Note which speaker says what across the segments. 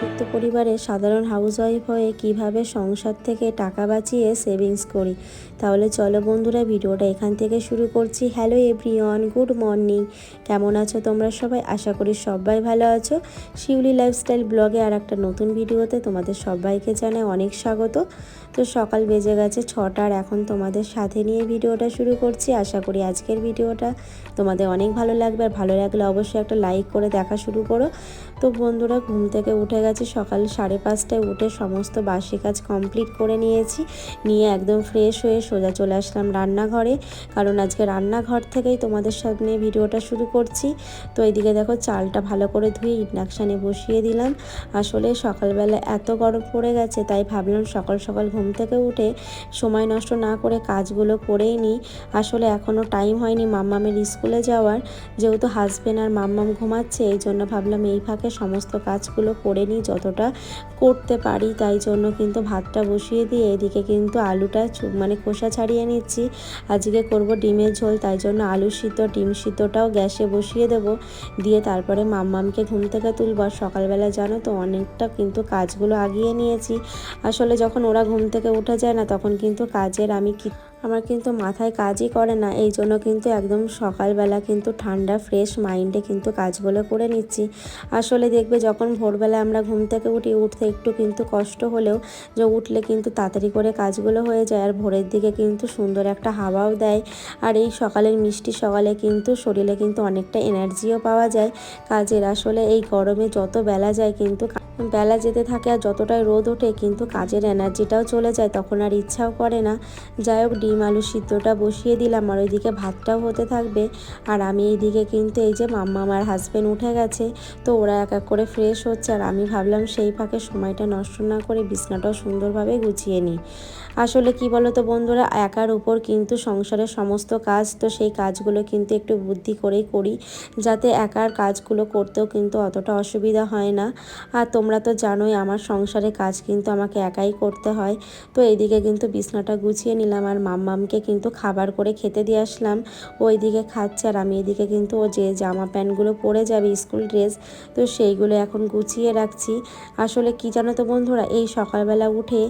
Speaker 1: মধ্যবিত্ত পরিবারের সাধারণ হাউসওয়াইফ হয়ে কিভাবে সংসার থেকে টাকা বাঁচিয়ে সেভিংস করি। তাহলে চলো বন্ধুরা, ভিডিওটা এখান থেকে শুরু করছি। Hello everyone, good morning. কেমন আছো তোমরা সবাই? আশা করি সবাই ভালো আছো। শিউলি লাইফস্টাইল ব্লগে আর একটা নতুন ভিডিওতে তোমাদের সবাইকে জানাই অনেক স্বাগত। তো সকাল বেজে গেছে 6টার, এখন তোমাদের সাথে নিয়ে ভিডিওটা শুরু করছি। আশা করি আজকের ভিডিওটা তোমাদের অনেক ভালো লাগবে, আর ভালো লাগলে অবশ্যই একটা লাইক করে দেখা শুরু করো। তো বন্ধুরা, ঘুম থেকে উঠে গেছি সকাল 5:30টায়, উঠে সমস্ত বাসি কাজ কমপ্লিট করে নিয়েছি। নিয়ে একদম ফ্রেশ হয়ে সোজা চলে আসলাম রান্নাঘরে, কারণ আজকে রান্নাঘর থেকেই তোমাদের সামনে ভিডিওটা শুরু করছি। তো এইদিকে দেখো, চালটা ভালো করে ধুয়ে ইন্ডাকশানে বসিয়ে দিলাম। আসলে সকালবেলা এত গরম পড়ে গেছে, তাই ভাবলাম সকাল সকাল ঘুম থেকে উঠে সময় নষ্ট না করে কাজগুলো করেই নিই। আসলে এখনও টাইম হয়নি মাম্মামের স্কুলে যাওয়ার, যেহেতু হাজবেন্ড আর মাম্মাম ঘুমাচ্ছে, এই জন্য ভাবলাম এই ফাঁকে সমস্ত কাজগুলো করে নিই যতটা করতে পারি। তাই জন্য কিন্তু ভাতটা বসিয়ে দিয়ে এদিকে কিন্তু আলুটা খোসা ছাড়িয়ে নিচ্ছি। আজকে করব ডিমের ঝোল, তাই জন্য আলু সিদ্ধ ডিম সিদ্ধটাও গ্যাসে বসিয়ে দেব, দিয়ে তারপরে মাম্মামকে ঘুম থেকে তুলব। সকালবেলা জানো তো অনেকটা কিন্তু কাজগুলো আগিয়ে নিয়েছি। আসলে যখন ওরা ঘুম থেকে উঠে যায় না, তখন কিন্তু কাজের আমার কিন্তু মাথায় কাজই করে না। এই জন্য কিন্তু একদম সকালবেলা কিন্তু ঠান্ডা ফ্রেশ মাইন্ডে কিন্তু কাজগুলো করে নিচ্ছি। আসলে দেখবে, যখন ভোরবেলা আমরা ঘুম থেকে উঠতে একটু কিন্তু কষ্ট হলেও যে উঠলে কিন্তু তাড়াতাড়ি করে কাজগুলো হয়ে যায়, আর ভোরের দিকে কিন্তু সুন্দর একটা হাওয়াও দেয়। আর এই সকালের মিষ্টি সকালে কিন্তু শরীরে কিন্তু অনেকটা এনার্জিও পাওয়া যায় কাজের। আসলে এই গরমে যত বেলা যায় কিন্তু বেলা যেতে থাকে, আর যতটাই রোদ ওঠে কিন্তু কাজের এনার্জিটাও চলে যায়, তখন আর ইচ্ছাও করে না। যাই হোক, ডিম আলু সিদ্ধটা বসিয়ে দিলাম, আর ওইদিকে ভাতটাও হতে থাকবে। আর আমি এইদিকে কিন্তু এই যে মাম্মা আমার হাজব্যান্ড উঠে গেছে, তো ওরা এক এক করে ফ্রেশ হচ্ছে, আর আমি ভাবলাম সেই ফাঁকে সময়টা নষ্ট না করে বিছনাটাও সুন্দরভাবে গুছিয়ে নিই। আসলে কি বলো তো বন্ধুরা, একার উপর কিন্তু সংসারের সমস্ত কাজ, তো সেই কাজগুলো কিন্তু একটু বুদ্ধি করেই করি, যাতে একার কাজগুলো করতেও কিন্তু অতটা অসুবিধা হয় না। আর তোমরা তো জানোই আমার সংসারে কাজ কিন্তু আমাকে একাই করতে হয়। তো এইদিকে কিন্তু বিছনাটা গুছিয়ে নিলাম, আর মাম্মামকে কিন্তু খাবার করে খেতে দিয়ে আসলাম। ও এইদিকে খাচ্ছে, আর আমি এদিকে কিন্তু ও যে জামা প্যান্টগুলো পরে যাবে স্কুল ড্রেস, তো সেইগুলো এখন গুছিয়ে রাখছি। আসলে কি জানো তো বন্ধুরা, এই সকালবেলা উঠে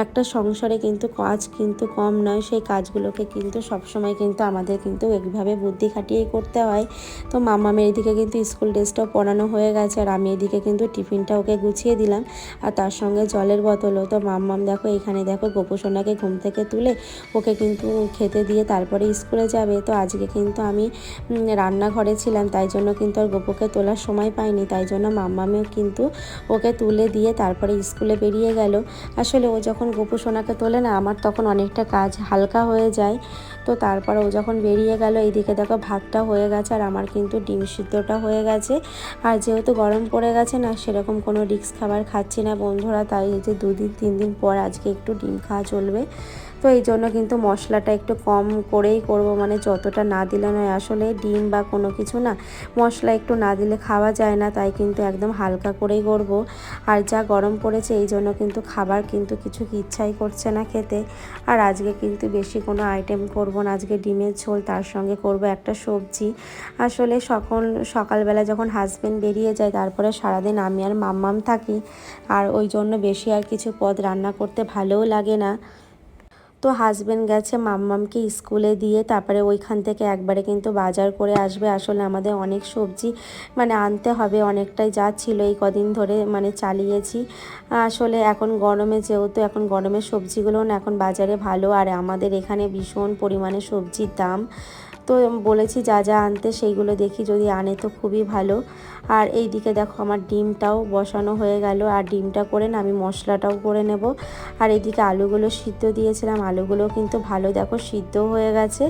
Speaker 1: একটা সংসারে কিন্তু কাজ কিন্তু কম নয়, সেই কাজগুলোকে কিন্তু সবসময় কিন্তু আমাদের কিন্তু এইভাবে বুদ্ধি খাটিয়েই করতে হয়। তো মাম্মামের এদিকে কিন্তু স্কুল ড্রেসটাও পরানো হয়ে গেছে, আর আমি এদিকে কিন্তু টিফিনটা ওকে গুছিয়ে দিলাম, আর তার সঙ্গে জলের বোতলও। তো মাম্মাম দেখো, এখানে দেখো গোপুসোনাকে ঘুম থেকে তুলে ওকে কিন্তু খেতে দিয়ে তারপরে স্কুলে যাবে। তো আজকে কিন্তু আমি রান্নাঘরে ছিলাম, তাই জন্য কিন্তু আর গোপুকে তোলার সময় পাইনি, তাই জন্য মাম্মামেও কিন্তু ওকে তুলে দিয়ে তারপরে স্কুলে বেরিয়ে গেল। আসলে ও যখন গোপুসোনাকে তোলে না, আমার তখন অনেকটা কাজ হালকা হয়ে যায়। তো তারপরে ও যখন বেরিয়ে গেল, এইদিকে দেখো ভাতটা হয়ে গেছে, আর আমার কিন্তু ডিম সিদ্ধটা হয়ে গেছে। আর যেহেতু গরম পড়ে গেছে না, সেরকম কোনো রিস্ক খাবার খাচ্ছি না বন্ধুরা, তাই এই যে 2-3 দিন পর আজকে একটু ডিম খাওয়া চলবে। তো এই জন্য কিন্তু মশলাটা একটু কম করেই করব, মানে যতটা না দিলে নয়। আসলে ডিম বা কোনো কিছু না মশলা একটু না দিলে খাওয়া যায় না, তাই কিন্তু একদম হালকা করেই করব। আর যা গরম পড়েছে, এই জন্য কিন্তু খাবার কিন্তু কিছু ইচ্ছাই করছে না খেতে। আর আজকে কিন্তু বেশি কোনো আইটেম করব না, আজকে ডিমের ঝোল, তার সঙ্গে করব একটা সবজি। আসলে সকালবেলা যখন হাজবেন্ড বেরিয়ে যায়, তারপরে সারাদিন আমি আর মাম্মাম থাকি, আর ওই জন্য বেশি আর কিছু পদ রান্না করতে ভালোও লাগে না। তো হাজবেন্ড গেছে মাম্মামকে স্কুলে দিয়ে, তারপরে ওইখান থেকে একবারে কিন্তু বাজার করে আসবে। আসলে আমাদের অনেক সবজি আনতে হবে, অনেকটাই যা ছিল এই কদিন ধরে চালিয়েছি। আসলে এখন গরমে, যেহেতু এখন গরমের সবজিগুলো না এখন বাজারে ভালো, আর আমাদের এখানে ভীষণ পরিমাণে সবজির দাম। তো বলেছি যা যা আনতে সেইগুলো দেখি যদি আনে তো খুবই ভালো। আর এই দিকে দেখো আমার ডিমটাও বসানো হয়ে গেল, আর ডিমটা করে না আমি মশলাটাও করে নেব। আর এদিকে আলুগুলো সিদ্ধ দিয়েছিলাম, আলুগুলো কিন্তু ভালো দেখো সিদ্ধ হয়ে গেছে।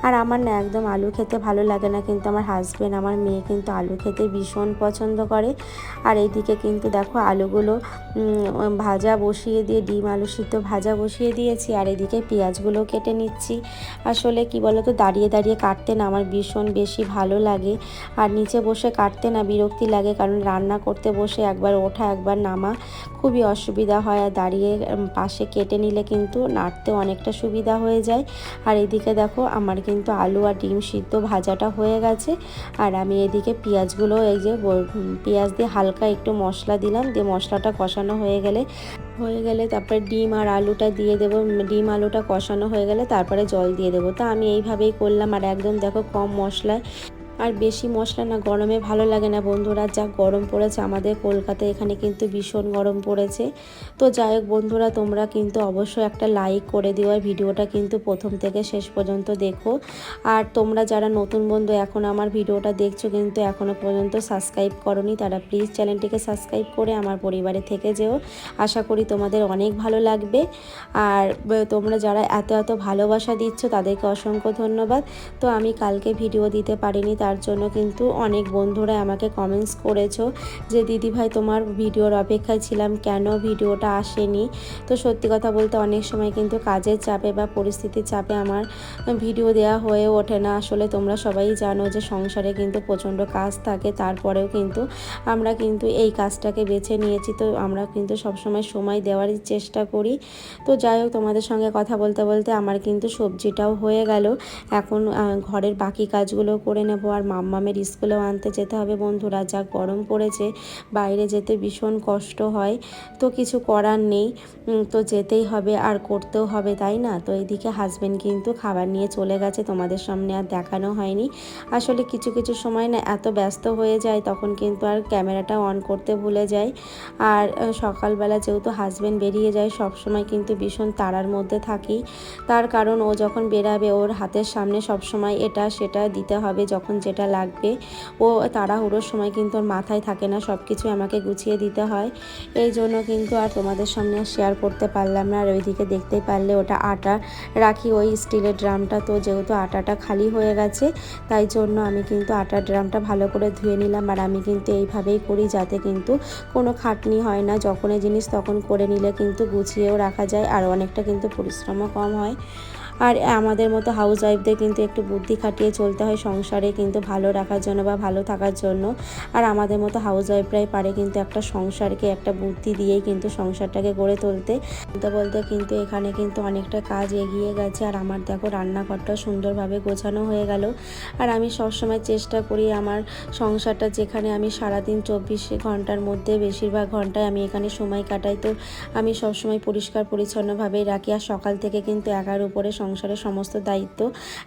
Speaker 1: আর আমার না একদম আলু খেতে ভালো লাগে না, কিন্তু আমার হাজবেন্ড আমার মেয়ে কিন্তু আলু খেতে ভীষণ পছন্দ করে। আর এইদিকে কিন্তু দেখো আলুগুলো ভাজা বসিয়ে দিয়ে, ডিম আলু সিদ্ধ ভাজা বসিয়ে দিয়েছি, আর এদিকে পেঁয়াজগুলো কেটে নিচ্ছি। আসলে কি বলো তো, দাঁড়িয়ে দাঁড়িয়ে কাটতে না আমার ভীষণ বেশি ভালো লাগে। আর নিচে বসে কাটতে না বিরক্তি লাগে, কারণ রান্না করতে বসে একবার ওঠা একবার নামা খুবই অসুবিধা হয়। আর দাঁড়িয়ে পাশে কেটে নিলে কিন্তু নাড়তে অনেকটা সুবিধা হয়ে যায়। আর এদিকে দেখো আমার কিন্তু আলু আর ডিম সিদ্ধ ভাজাটা হয়ে গেছে। আর আমি এদিকে পেঁয়াজগুলো এই যে পেঁয়াজ দিয়ে হালকা একটু মশলা দিলাম, দিয়ে মশলাটা কষানো হয়ে গেলে তারপরে ডিম আর আলুটা দিয়ে দেবো। ডিম আলুটা কষানো হয়ে গেলে তারপরে জল দিয়ে দেবো। তা আমি এইভাবেই করলাম। আর একদম দেখো কম মশলায়, আর বেশি মশলা না গরমে ভালো লাগে না বন্ধুরা। যা গরম পড়েছে আমাদের কলকাতায়, এখানে কিন্তু ভীষণ গরম পড়েছে। তো যাই হোক বন্ধুরা, তোমরা কিন্তু অবশ্যই একটা লাইক করে দিও, আর ভিডিওটা কিন্তু প্রথম থেকে শেষ পর্যন্ত দেখো। আর তোমরা যারা নতুন বন্ধু এখন আমার ভিডিওটা দেখছো কিন্তু এখনও পর্যন্ত সাবস্ক্রাইব করোনি, তারা প্লিজ চ্যানেলটিকে সাবস্ক্রাইব করে আমার পরিবারে থেকে যেও। আশা করি তোমাদের অনেক ভালো লাগবে। আর তোমরা যারা এত ভালোবাসা দিচ্ছ তাদেরকে অসংখ্য ধন্যবাদ। তো আমি কালকে ভিডিও দিতে পারিনি, তার জন্য কিন্তু অনেক বন্ধুরা আমাকে কমেন্টস করেছো যে দিদিভাই তোমার ভিডিওর অপেক্ষায় ছিলাম, কেন ভিডিওটা আসেনি। তো সত্যি কথা বলতে অনেক সময় কিন্তু কাজের চাপে বা পরিস্থিতির চাপে আমার ভিডিও দেওয়া হয়ে ওঠে না। আসলে তোমরা সবাই জানো যে সংসারে কিন্তু প্রচণ্ড কাজ থাকে, তারপরেও কিন্তু আমরা কিন্তু এই কাজটাকে বেছে নিয়েছি। তো আমরা কিন্তু সবসময় সময় দেওয়ারই চেষ্টা করি। তো যাই হোক, তোমাদের সঙ্গে কথা বলতে বলতে আমার কিন্তু সবজিটাও হয়ে গেল। এখন ঘরের বাকি কাজগুলো করে নেব। আর মাম্মামের স্কুলেও আনতে যেতে হবে বন্ধুরা, যা গরম পড়েছে বাইরে যেতে ভীষণ কষ্ট হয়। তো কিছু করার নেই, তো যেতেই হবে আর করতেও হবে, তাই না? তো এইদিকে হাজব্যান্ড কিন্তু খাবার নিয়ে চলে গেছে, তোমাদের সামনে আর দেখানো হয়নি। আসলে কিছু সময় না এত ব্যস্ত হয়ে যায় তখন কিন্তু আর ক্যামেরাটা অন করতে ভুলে যায়। আর সকালবেলা যেহেতু হাজব্যান্ড বেরিয়ে যায়, সব সময় কিন্তু ভীষণ তাড়ার মধ্যে থাকি। তার কারণ ও যখন বেরাবে ওর হাতের সামনে সব সময় এটা সেটা দিতে হবে, যখন যেটা লাগবে। ও তাড়াহুড়োর সময় কিন্তু ওর মাথায় থাকে না, সব কিছু আমাকে গুছিয়ে দিতে হয়। এই জন্য কিন্তু আর তোমাদের সামনে শেয়ার করতে পারলাম না। আর ওইদিকে দেখতেই পারলে ওটা আটা রাখি, ওই স্টিলের ড্রামটা। তো যেহেতু আটাটা খালি হয়ে গেছে, তাই জন্য আমি কিন্তু আটার ড্রামটা ভালো করে ধুয়ে নিলাম। আর আমি কিন্তু এইভাবেই করি, যাতে কিন্তু কোনো খাটনি হয় না, যখনই জিনিস তখন করে নিলে কিন্তু গুছিয়েও রাখা যায়, আর অনেকটা কিন্তু পরিশ্রমও কম হয়। আর আমাদের মতো হাউস ওয়াইফদের কিন্তু একটু বুদ্ধি খাটিয়ে চলতে হয় সংসারে কিন্তু ভালো রাখার জন্য বা ভালো থাকার জন্য। আর আমাদের মতো হাউস ওয়াইফরাই পারে কিন্তু একটা সংসারকে একটা বুদ্ধি দিয়েই কিন্তু সংসারটাকে গড়ে তুলতে বলতে কিন্তু এখানে কিন্তু অনেকটা কাজ এগিয়ে গেছে। আর আমার দেখো রান্নাঘরটা সুন্দরভাবে গোছানো হয়ে গেল। আর আমি সবসময় চেষ্টা করি আমার সংসারটা, যেখানে আমি সারাদিন 24 ঘন্টার মধ্যে বেশিরভাগ ঘন্টায় আমি এখানে সময় কাটাই, তো আমি সবসময় পরিষ্কার পরিচ্ছন্নভাবেই রাখি। আর সকাল থেকে কিন্তু একার উপরে সংসারের সমস্ত দায়িত্ব,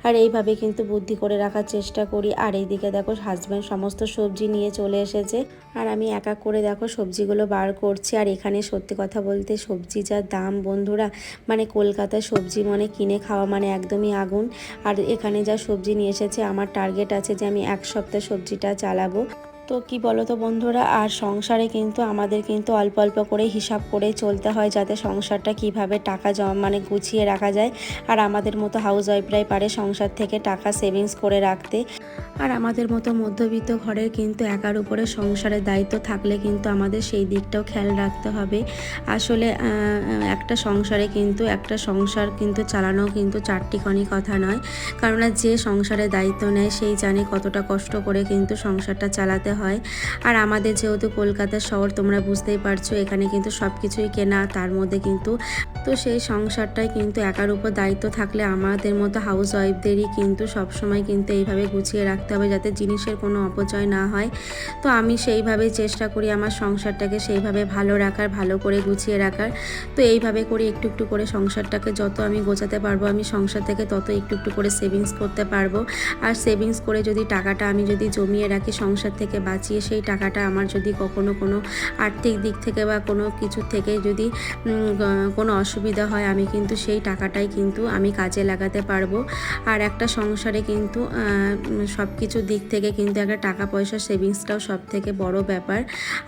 Speaker 1: আর এইভাবে কিন্তু বুদ্ধি করে রাখার চেষ্টা করি। আর এইদিকে দেখো হাজব্যান্ড সমস্ত সবজি নিয়ে চলে এসেছে, আর আমি এক এক করে দেখো সবজিগুলো বার করছি। আর এখানে সত্যি কথা বলতে সবজি যা দাম বন্ধুরা, মানে কলকাতায় সবজি মানে কিনে খাওয়া মানে একদমই আগুন। আর এখানে যা সবজি নিয়ে এসেছে, আমার টার্গেট আছে যে আমি 1 সপ্তাহ সবজিটা চালাবো। তো কি বলো তো বন্ধুরা, আর সংসারে কিন্তু আমাদের কিন্তু অল্প অল্প করে হিসাব করে চলতে হয়, যাতে সংসারটা কিভাবে টাকা জমা মানে গুছিয়ে রাখা যায়। আর আমাদের মতো হাউস ওয়াইফরাই পারে সংসার থেকে টাকা সেভিংস করে রাখতে। আর আমাদের মতো মধ্যবিত্ত ঘরের কিন্তু একার উপরে সংসারের দায়িত্ব থাকলে কিন্তু আমাদের সেই দিকটাও খেয়াল রাখতে হবে। আসলে একটা সংসারে কিন্তু একটা সংসার কিন্তু চালানো কিন্তু চারটিখানি কথা নয়, কারণ যে সংসারের দায়িত্ব নেয় সেই জানে কতটা কষ্ট করে কিন্তু সংসারটা চালাতে হয়। আর আমাদের যেহেতু কলকাতা শহর, তোমরা বুঝতেই পারছো, এখানে কিন্তু সব কিছুই কেনা, তার মধ্যে কিন্তু তো সেই সংসারটাই কিন্তু একার উপর দায়িত্ব থাকলে আমাদের মতো হাউস ওয়াইফদেরই কিন্তু সবসময় কিন্তু এইভাবে গুছিয়ে রাখতে হবে, যাতে জিনিসের কোনো অপচয় না হয়। তো আমি সেইভাবেই চেষ্টা করি আমার সংসারটাকে সেইভাবে ভালো রাখার, ভালো করে গুছিয়ে রাখার। তো এইভাবে করে একটু একটু করে সংসারটাকে যত আমি গোছাতে পারবো, আমি সংসার থেকে তত একটু একটু করে সেভিংস করতে পারবো। আর সেভিংস করে যদি টাকাটা আমি যদি জমিয়ে রাখি সংসার থেকে বাঁচিয়ে, সেই টাকাটা আমার যদি কখনো কোনো আর্থিক দিক থেকে বা কোনো কিছু থেকে যদি কোনো অসুবিধা হয়, আমি কিন্তু সেই টাকাটাই কিন্তু আমি কাজে লাগাতে পারবো। আর একটা সংসারে কিন্তু সব কিছু দিক থেকে কিন্তু একটা টাকা পয়সা সেভিংসটাও সব থেকে বড় ব্যাপার।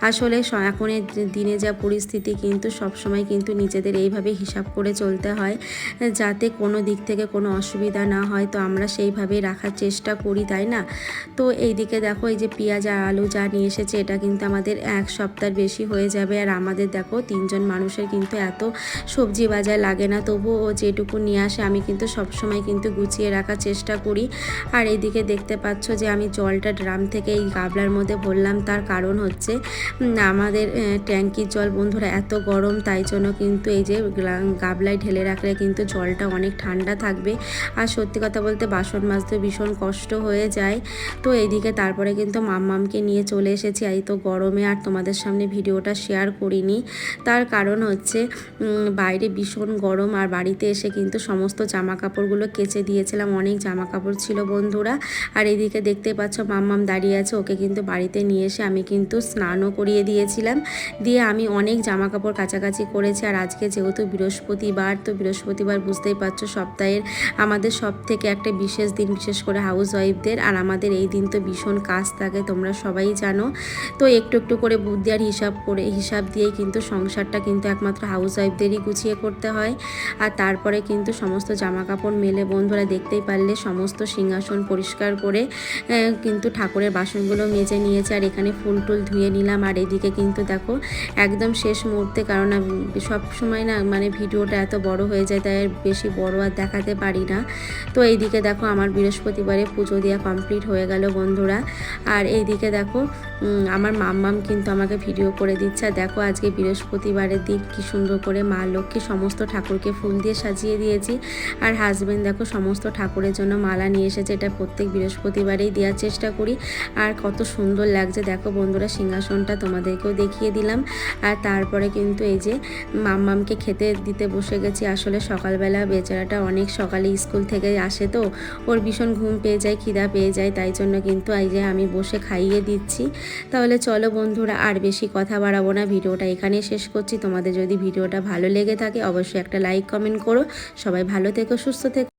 Speaker 1: আসলে এখনের দিনে যা পরিস্থিতি, কিন্তু সব সময় কিন্তু নিজেদের এইভাবে হিসাব করে চলতে হয়, যাতে কোনো দিক থেকে কোনো অসুবিধা না হয়। তো আমরা সেইভাবেই রাখার চেষ্টা করি, তাই না? তো এইদিকে দেখো এই যে পেঁয়াজ আর আলু যা নিয়ে এসেছে এটা কিন্তু আমাদের এক সপ্তাহের বেশি হয়ে যাবে। আর আমাদের দেখো 3জন মানুষের কিন্তু এত সবজি বাজার লাগে না, তবুও ও যেটুকু নিয়ে আসে আমি কিন্তু সবসময় কিন্তু গুছিয়ে রাখার চেষ্টা করি। আর এদিকে দেখতে পাচ্ছ যে আমি জলটা ড্রাম থেকে এই গাবলার মধ্যে ভরলাম, তার কারণ হচ্ছে আমাদের ট্যাঙ্কির জল বন্ধুরা এত গরম, তাই জন্য কিন্তু এই যে গাবলায় ঢেলে রাখলে কিন্তু জলটা অনেক ঠান্ডা থাকবে। আর সত্যি কথা বলতে বাসন মাজতে ভীষণ কষ্ট হয়ে যায়। তো এইদিকে তারপরে কিন্তু মাম্মামকে নিয়ে চলে এসেছি এই তো গরমে, আর তোমাদের সামনে ভিডিওটা শেয়ার করিনি। তার কারণ হচ্ছে বাইরে ভীষণ গরম, আর বাড়িতে এসে কিন্তু সমস্ত জামা কাপড়গুলো কেচে দিয়েছিলাম, অনেক জামা কাপড় ছিল বন্ধুরা। আর এদিকে দেখতে পাচ্ছ মাম্মাম দাঁড়িয়ে আছে, ওকে কিন্তু বাড়িতে নিয়ে এসে আমি কিন্তু স্নানও করিয়ে দিয়েছিলাম। দিয়ে আমি অনেক জামা কাপড় কাচাকাচি করেছি। আর আজকে যেহেতু বৃহস্পতিবার, তো বৃহস্পতিবার বুঝতেই পারছো সপ্তাহের আমাদের সব থেকে একটা বিশেষ দিন, বিশেষ করে হাউস ওয়াইফদের। আর আমাদের এই দিন তো ভীষণ কাজ থাকে, তোমরা সবাই জানো। তো একটু একটু করে বুদ্ধি আর হিসাব দিয়েই কিন্তু সংসারটা কিন্তু একমাত্র হাউস ওয়াইফদেরই গুছিয়ে করতে হয়। আর তারপরে কিন্তু সমস্ত জামা কাপড় মেলে বন্ধুরা দেখতেই পারলে সমস্ত সিংহাসন পরিষ্কার করে কিন্তু ঠাকুরের বাসনগুলো মেজে নিয়েছে। আর এখানে ফুল টুল ধুয়ে নিলাম। আর এদিকে কিন্তু দেখো একদম শেষ মুহূর্তে, কারণ সব সময় না মানে ভিডিওটা এত বড় হয়ে যায়, তাই বেশি বড় আর দেখাতে পারি না। তো এইদিকে দেখো আমার বৃহস্পতিবারে পুজো দেওয়া কমপ্লিট হয়ে গেল বন্ধুরা। আর এইদিকে দেখো আমার মাম্মাম কিন্তু আমাকে ভিডিও করে দিচ্ছে। আর দেখো আজকে বৃহস্পতিবারের দিন কি সুন্দর করে মা লক্ষ্মী সমস্ত ঠাকুরকে ফুল দিয়ে সাজিয়ে দিয়েছি। আর হাজব্যান্ড দেখো সমস্ত ঠাকুরের জন্য মালা নিয়ে এসেছে, এটা প্রত্যেক বৃহস্পতিবারেই দেওয়ার চেষ্টা করি। আর কত সুন্দর লাগছে দেখো বন্ধুরা, সিংহাসনটা তোমাদেরকেও দেখিয়ে দিলাম। আর তারপরে কিন্তু এই যে মাম্মামকে খেতে দিতে বসে গেছি। আসলে সকালবেলা বেচারাটা অনেক সকালে স্কুল থেকে আসে, তো ওর ভীষণ ঘুম পেয়ে যায়, খিদা পেয়ে যায়, তাই জন্য কিন্তু এই যে আমি বসে খাইয়ে দিচ্ছি। তাহলে চলো বন্ধুরা আর বেশি কথা বাড়াবো না, ভিডিওটা এখানেই শেষ করছি। তোমাদের যদি ভিডিওটা ভালো লেগে থাকে অবশ্যই একটা লাইক কমেন্ট করো। সবাই ভালো থেকো, সুস্থ থেকো।